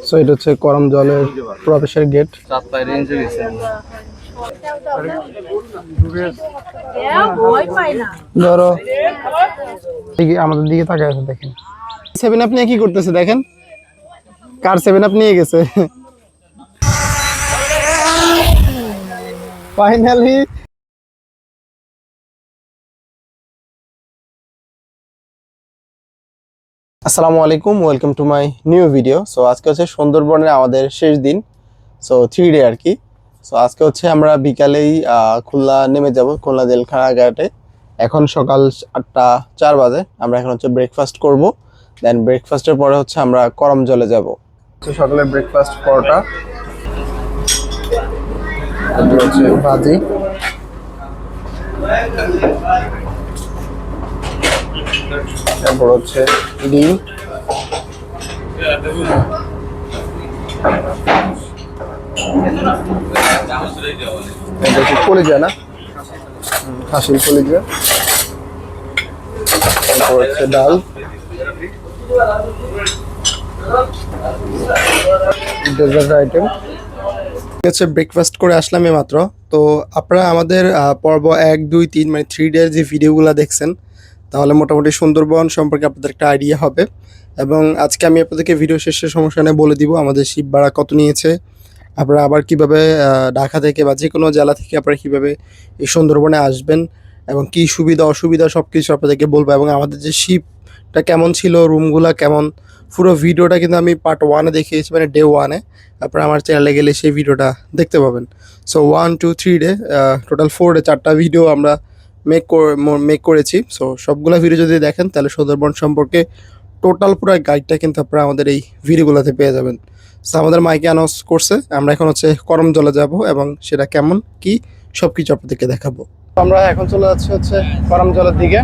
So এটা হচ্ছে করম জলের প্রবেশের গেট। ধরো আমাদের দিকে তাকায় আছে, দেখেন 7 আপ নিয়ে কি করতেছে, দেখেন কার 7 আপ নিয়ে গেছে ফাইনালি। আসসালামু আলাইকুম, welcome to my new video. So আজকে হচ্ছে সুন্দরবনের আমাদের শেষ দিন, সো 3 ডে আর কি। সো আজকে হচ্ছে আমরা বিকালেই খুলনা নেমে যাব, খুলনা জেলখানা ঘাটে। এখন সকাল 8:04 বাজে। আমরা এখন হচ্ছে ব্রেকফাস্ট করব, দেন ব্রেকফাস্টের পরে হচ্ছে আমরা করম জলে যাব। তো সকালের ব্রেকফাস্ট পরোটা, হচ্ছে ভাজি, তারপর হচ্ছে ডিম, কলিজা না, খাসির কলিজা, তারপর হচ্ছে ডাল, ডেজার্ট আইটেম। হচ্ছে ব্রেকফাস্ট করে আসলাম মাত্র। তো আপনারা আমাদের পর্ব 1, 2, 3 মানে 3 ডের যে ভিডিওগুলো দেখছেন, তাহলে মোটামুটি সুন্দরবন সম্পর্কে আপনাদের একটা আইডিয়া হবে। এবং আজকে আমি আপনাদেরকে ভিডিও শেষে সমস্যা বলে দিব আমাদের শিপ ভাড়া কত নিয়েছে, আপনারা আবার কিভাবে ঢাকা থেকে বা যে কোনো জেলা থেকে আপনারা কীভাবে এই সুন্দরবনে আসবেন এবং কি সুবিধা অসুবিধা সব কিছু আপনাদেরকে বলবো। এবং আমাদের যে শিপটা কেমন ছিল, রুমগুলো কেমন, পুরো ভিডিওটা কিন্তু আমি পার্ট 1-এ দেখিয়েছি, মানে ডে 1-এ। আপনারা আমার চ্যানেলে গেলে সেই ভিডিওটা দেখতে পাবেন। সো 1, 2, 3 ডে, টোটাল 4 ডে 4টা ভিডিও আমরা মেক করেছি। সো সবগুলো ভিডিও যদি দেখেন তাহলে সুন্দরবন সম্পর্কে টোটাল পুরো গাইডটা কিন্তু আপনারা আমাদের এই ভিডিওগুলোতে পেয়ে যাবেন। সো আমাদের মাইকে অ্যানাউন্স করছে আমরা এখন হচ্ছে করম জলে যাব এবং সেটা কেমন কি সব কিছু আপনাদেরকে দেখাবো। আমরা এখন চলে যাচ্ছি হচ্ছে করম জলের দিকে।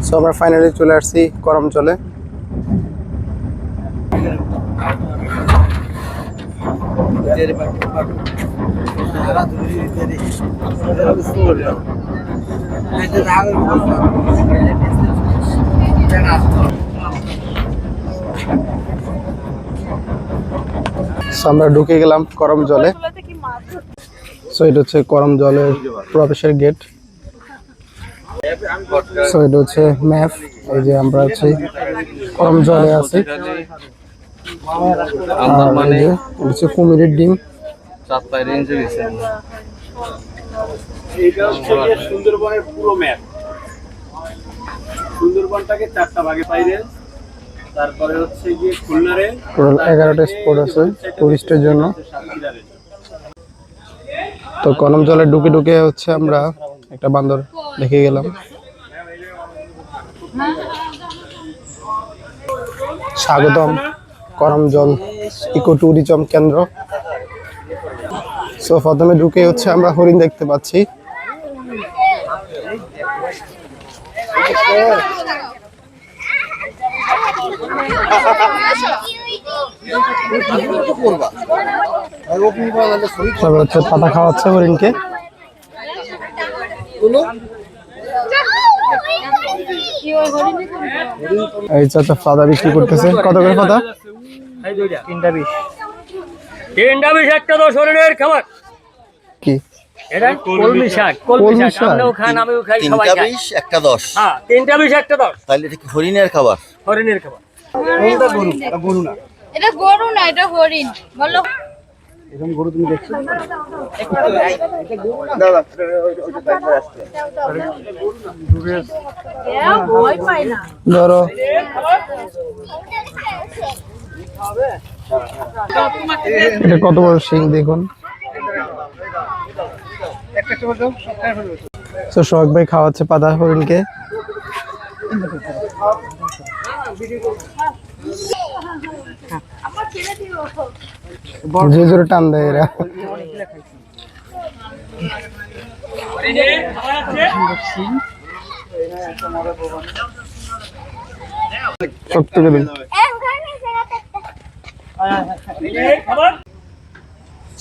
সো আমরা ফাইনালি চলে আসছি করম জলে। আমরা ঢুকে গেলাম করম জলে। সো এটা হচ্ছে করম জলের প্রবেশের গেট। সো এটা হচ্ছে ম্যাপ, এই যে আমরা হচ্ছে করম জলে আছি। মানে হচ্ছে কুমিরের ডিম। এটা হচ্ছে সুন্দরবনের পুরো ম্যাপ। সুন্দরবনটাকে 4টা ভাগে পাইরে, তারপরে হচ্ছে গিয়ে খুলনারে টোটাল 11টা স্পট আছে টুরিস্টের জন্য। তো করম জলে ঢুকে ঢুকে হচ্ছে আমরা একটা বান্দর দেখে গেলাম। স্বাগতম করম জল ইকো ট্যুরিজম কেন্দ্র। সো প্রথমে ঢুকে হচ্ছে আমরা হরিণ দেখতে পাচ্ছি। তবে হচ্ছে পাতা খাওয়াচ্ছে হরিণকে। এই চাচা পাতা বিক্রি করতেছে। কত করে পাতা? 3টা 20 একটা 10 হরিণের খাবার। কি এটা কলমি শাক, কলমি শাক আমরাও খান, আমিও খাই, সবাই খায়। 3টা 20 একটা 10। হ্যাঁ, 3টা 20 একটা 10 তাহলে এটা কি হরিণের খাবার? হরিণের খাবার। কোনটা গরু? এটা গরু না, এটা গরু না, এটা হরিণ। বলো এরকম গরু তুমি দেখছো? ভয় পায় না। ধরো এটা কত বড় সিং দেখুন। তো শখ ভাই খাওয়াচ্ছে পাতা হরিণকে। যে জোরে টান দেয় এরা।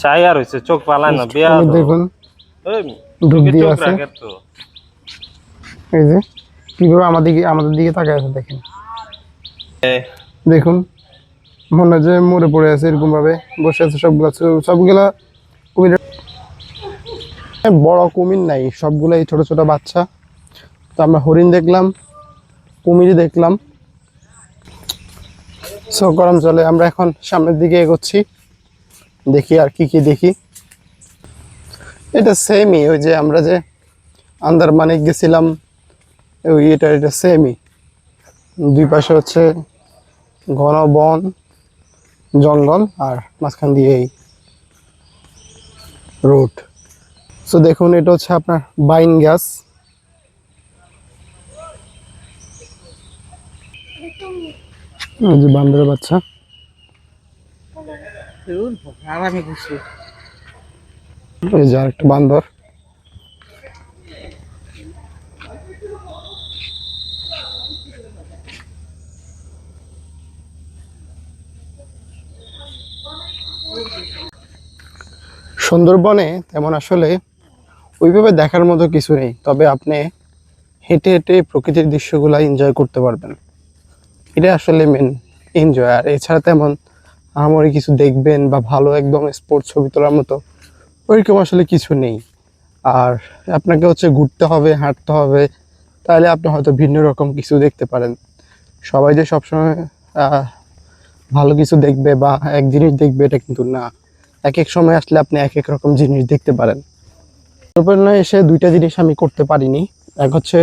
চাই আর হইছে চোখ পালায় না বিয়া দেখুন ডুব দিয়ে আছে। এই যে কিভাবে আমাদের দিকে তাকায় আছে দেখেন। দেখুন মনে হয় যে মরে পড়ে আছে এরকম ভাবে বসে আছে সবগুলা কুমির। বড় কুমির নাই, সবগুলাই ছোট ছোট বাচ্চা। তো আমরা হরিণ দেখলাম, কুমির দেখলাম। সো গরম জলে আমরা এখন সামনের দিকে এগোচ্ছি, দেখি আর কি কি দেখি। এটা সেমই ওই যে আমরা যে আন্দারমানিক গেছিলাম ওই এটা সেমই। দুই পাশে হচ্ছে ঘন বন জঙ্গল আর মাঝখান দিয়ে এই রোড। সো দেখুন এটা হচ্ছে আপনার বাইন গাছ। এই যে বান্দরের বাচ্চা। এই যে আরেকটা বান্দর। সুন্দরবনে তেমন আসলে ওইভাবে দেখার মতো কিছু নেই, তবে আপনি হেঁটে হেঁটে প্রকৃতির দৃশ্যগুলো এনজয় করতে পারবেন। এটা আসলে মেন এনজয়। আর এছাড়া তেমন আমারই কিছু দেখবেন বা ভালো একদম স্পোর্টস ছবি তোলার মতো ওইরকম আসলে কিছু নেই। আর আপনাকে হচ্ছে ঘুরতে হবে, হাঁটতে হবে, তাহলে আপনি হয়তো ভিন্ন রকম কিছু দেখতে পারেন। সবাই যে সবসময় ভালো কিছু দেখবে বা এক জিনিস দেখবে এটা কিন্তু না। এক এক সময় আসলে আপনি এক এক রকম জিনিস দেখতে পারেন। সুন্দরবনে এসে দুইটা জিনিস আমি করতে পারিনি। এক হচ্ছে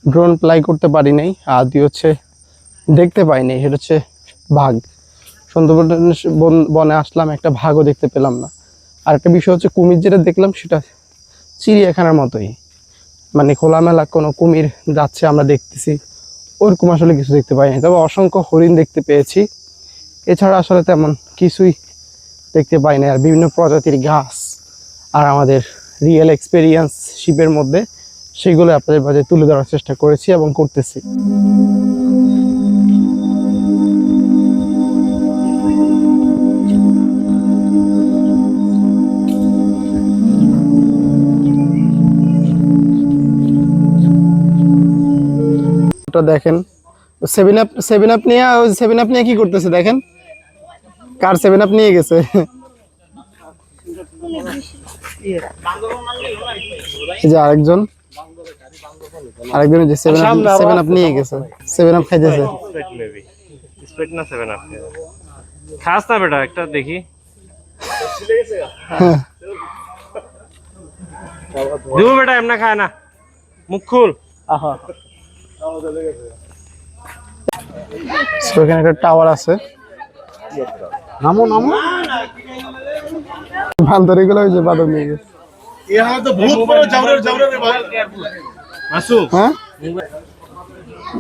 ড্রোন ফ্লাই করতে পারি নাই, আর দুই হচ্ছে দেখতে পাইনি, সেটা হচ্ছে বাঘ। সুন্দরবন বনে আসলাম, একটা বাঘও দেখতে পেলাম না। আর একটা বিষয় হচ্ছে কুমির যেটা দেখলাম সেটা চিড়িয়াখানার মতোই, মানে খোলামেলা কোনো কুমির যাচ্ছে আমরা দেখতেছি ওরকম আসলে কিছু দেখতে পাইনি। তবে অসংখ্য হরিণ দেখতে পেয়েছি, এছাড়া আসলে তেমন কিছুই দেখতে পাই না। আর বিভিন্ন প্রজাতির গাছ আর আমাদের রিয়েল এক্সপেরিয়েন্স শিপের মধ্যে সেগুলো আপনাদের মাঝে তুলে ধরার চেষ্টা করেছি এবং করতেছি। দেখেন সেভেন আপ নিয়ে কি করতেছে দেখেন, কার 7 আপ নিয়ে গেছে। এই যে আরেকজন যে 7 আপ নিয়ে গেছে, 7 আপ খাইতেছে। স্প্রাইট না 7 আপ খাস না বেটা, একটা দেখি দেবো বেটা, এমনা খায় না, মুখ খুল। এখানে একটা টাওয়ার আছে, নামো বান্দর এগুলো ওই যে বাদর নিয়ে গেছে। হ্যাঁ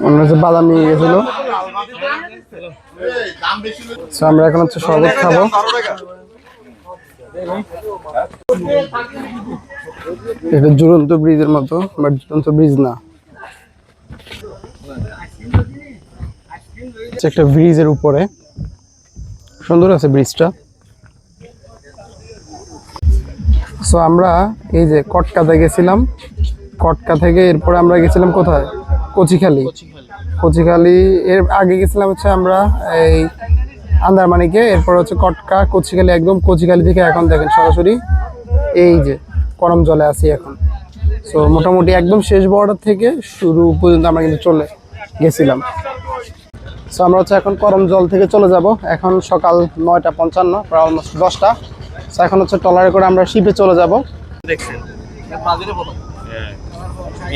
অন্য যে বাদাম নিয়ে গেছিল। আমরা এখন হচ্ছে শরবত খাবো। এটা ঝুলন্ত ব্রিজের মতো, বাট ঝুলন্ত ব্রিজ না, একটা ব্রিজের উপরে। সুন্দর আছে ব্রিজটা। সো আমরা এই যে কটকাতে গেছিলাম, কটকা থেকে এরপরে আমরা গেছিলাম কোথায়, কচিখালি। এর আগে গেছিলাম হচ্ছে আমরা এই আন্দারমানিকে, এরপর হচ্ছে কটকা, কচিখালি। একদম কচিখালি থেকে এখন দেখেন সরাসরি এই যে করম জলে আছি এখন। সো মোটামুটি একদম শেষ বর্ডার থেকে শুরু পর্যন্ত আমরা কিন্তু চলে গেছিলাম। সো আমরা হচ্ছে এখন করম জল থেকে চলে যাব। এখন সকাল 9:55, প্রায় অলমোস্ট 10টা। সো এখন হচ্ছে ট্রলারে করে আমরা শিপে চলে যাব। দেখছেন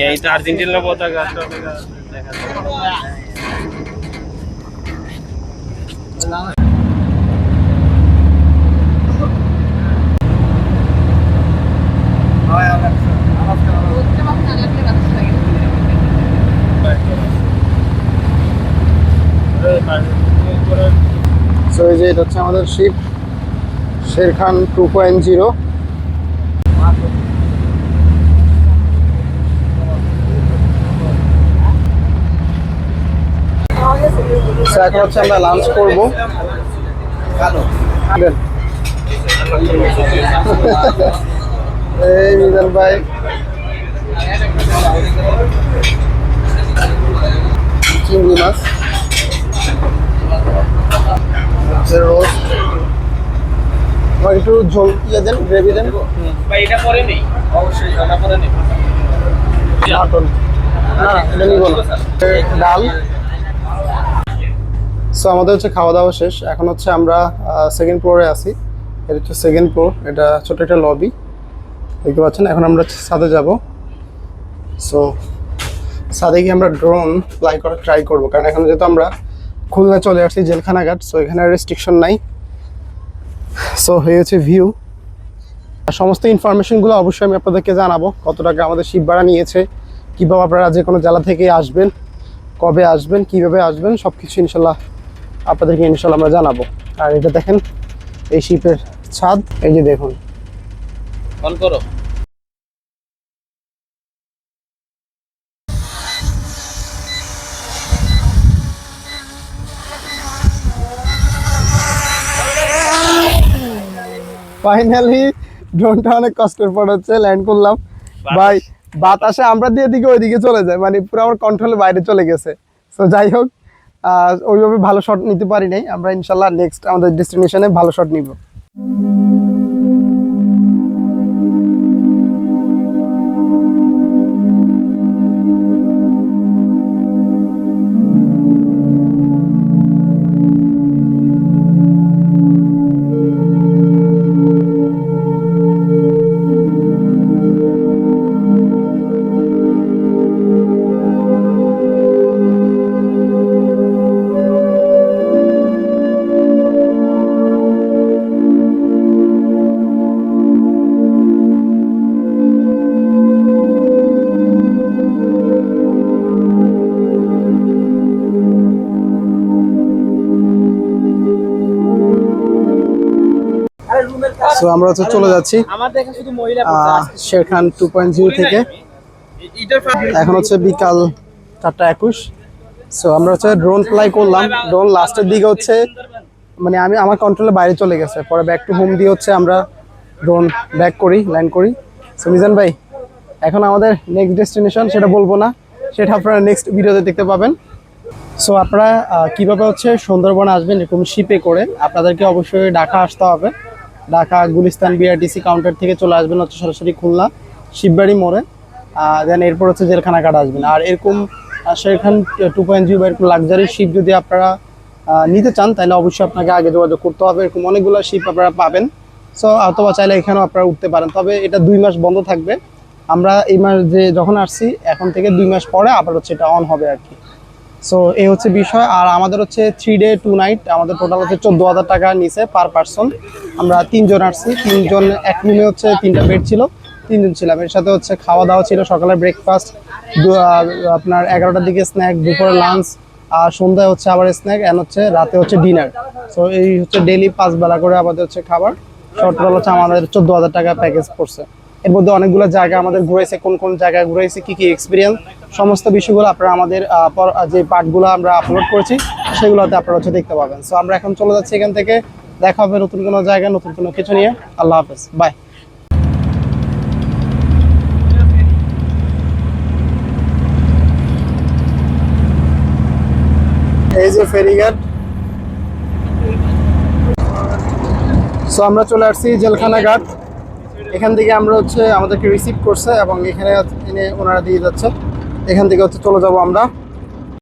এই তো আর্জেন্টিনার পতাকা দেখা সো এই যে এটা হচ্ছে আমাদের শিপ শেরখান 2.0। এখন হচ্ছে আমরা লাঞ্চ করবো। এই মিজান ভাই চিংড়ি মাছ আমার একটু ঝোল ইয়ে দেন, গ্রেভি দেন। ভাই এটা পরে নেই, অবশ্যই এটা পরে নেই। মাটন না, এটা নিব না। ডাল। সো আমাদের হচ্ছে খাওয়া দাওয়া শেষ। এখন হচ্ছে আমরা সেকেন্ড ফ্লোরে আছি। এটা হচ্ছে সেকেন্ড ফ্লোর, এটা ছোট একটা লবি দেখতে পাচ্ছেন। এখন আমরা ছাদে যাব। সো ছাদে গিয়ে আমরা ড্রোন ফ্লাই করা ট্রাই করবো, কারণ এখন যেহেতু আমরা খুলনা চলে আসছি জেলখানা ঘাট, সো এখানে রেস্ট্রিকশন নাই। সো এই হচ্ছে ভিউ। সমস্ত ইনফরমেশনগুলো অবশ্যই আমি আপনাদেরকে জানাবো, কত টাকা আমাদের শিপ ভাড়া নিয়েছে, কীভাবে আপনারা যে কোনো জেলা থেকে আসবেন, কবে আসবেন, কীভাবে আসবেন, সব কিছু ইনশাল্লাহ আপনাদেরকে ইনশাল্লাহ আমরা জানাবো। আর এটা দেখেন এই শিপের ছাদ, এই যে দেখুন। অন করো। ফাইনালি ড্রোনটা অনেক কষ্টের পর হচ্ছে ল্যান্ড করলাম ভাই। বাতাসে আমরা দিয়ে দিকে ওইদিকে চলে যায়, মানে পুরো আমার কন্ট্রোলের বাইরে চলে গেছে। সো যাই হোক, ওইভাবে ভালো শট নিতে পারি নাই। আমরা ইনশাল্লাহ নেক্সট আমাদের ডেস্টিনেশনে ভালো শট নিব। সো আমরা হচ্ছে চলে যাচ্ছি আমার দেখা শুধু মহিলা শেরখান 2.0 থেকে। এখন হচ্ছে বিকাল 4:21। সো আমরা হচ্ছে ড্রোন ফ্লাই করলাম। ড্রোন লাস্টের দিকে হচ্ছে মানে আমার কন্ট্রোলের বাইরে চলে গেছে, পরে ব্যাক টু হোম দিয়ে হচ্ছে আমরা ড্রোন ব্যাক করি, ল্যান্ড করি। সো মিজান ভাই, এখন আমাদের নেক্সট ডেস্টিনেশন সেটা বলবো না, সেটা আপনারা নেক্সট ভিডিওতে দেখতে পাবেন। সো আপনারা কীভাবে হচ্ছে সুন্দরবন আসবেন এরকম শিপে করে, আপনাদেরকে অবশ্যই ঢাকা আসতে হবে। ঢাকা গুলিস্তান বিআরটিসি কাউন্টার থেকে চলে আসবেন হচ্ছে সরাসরি খুলনা শিববাড়ি মোড়ে, দেন এরপর হচ্ছে জেলখানা ঘাট আসবেন। আর এরকম শেরখান 2.0 বা এরকম লাক্সারি শিপ যদি আপনারা নিতে চান, তাহলে অবশ্যই আপনাকে আগে যোগাযোগ করতে হবে। এরকম অনেকগুলো শিপ আপনারা পাবেন। সো অথবা চাইলে এখানেও আপনারা উঠতে পারেন, তবে এটা 2 মাস বন্ধ থাকবে। আমরা এই মাস যে যখন আসছি এখন থেকে 2 মাস পরে আবার হচ্ছে এটা অন হবে আর কি। সো এই হচ্ছে বিষয়। আর আমাদের হচ্ছে 3 ডে 2 নাইট, আমাদের টোটাল হচ্ছে 14,000 টাকা নিচে পার পার্সন। আমরা 3 জন আসছি, 3 জন এক রুমে হচ্ছে 3টা বেড ছিল, 3 জন ছিলাম। এর সাথে হচ্ছে খাওয়া দাওয়া ছিল, সকালে ব্রেকফাস্ট, আপনার 11টার দিকে স্ন্যাক, দুপুরে লাঞ্চ, আর সন্ধ্যায় হচ্ছে আবার স্ন্যাক, এন্ড হচ্ছে রাতে হচ্ছে ডিনার। সো এই হচ্ছে ডেইলি 5 বেলা করে আমাদের হচ্ছে খাবার। টোটাল হচ্ছে আমাদের 14,000 টাকা প্যাকেজ পড়ছে। এর মধ্যে অনেকগুলো জায়গা আমাদের ঘুরেছে, কোন কোন জায়গায় ঘুরেছে, কি কি এক্সপিরিয়েন্স, সমস্ত বিষয়গুলো আপনারা আমাদের যে পার্টগুলো আমরা আপলোড করেছি সেগুলোতে আপনারা হচ্ছে দেখতে পাবেন। সো আমরা এখন চলে যাচ্ছি এখান থেকে। দেখা হবে নতুন কোনো জায়গায় নতুন কোনো কিছু নিয়ে। আল্লাহ হাফেজ, বাই। এই যে ফেরিঘাট। সো আমরা চলে আসছি জেলখানা ঘাট। এখান থেকে আমরা হচ্ছে আমাদেরকে রিসিভ করছে এবং এখানে এনে ওনারা দিয়ে যাচ্ছে। এখান থেকে হচ্ছে চলে যাব আমরা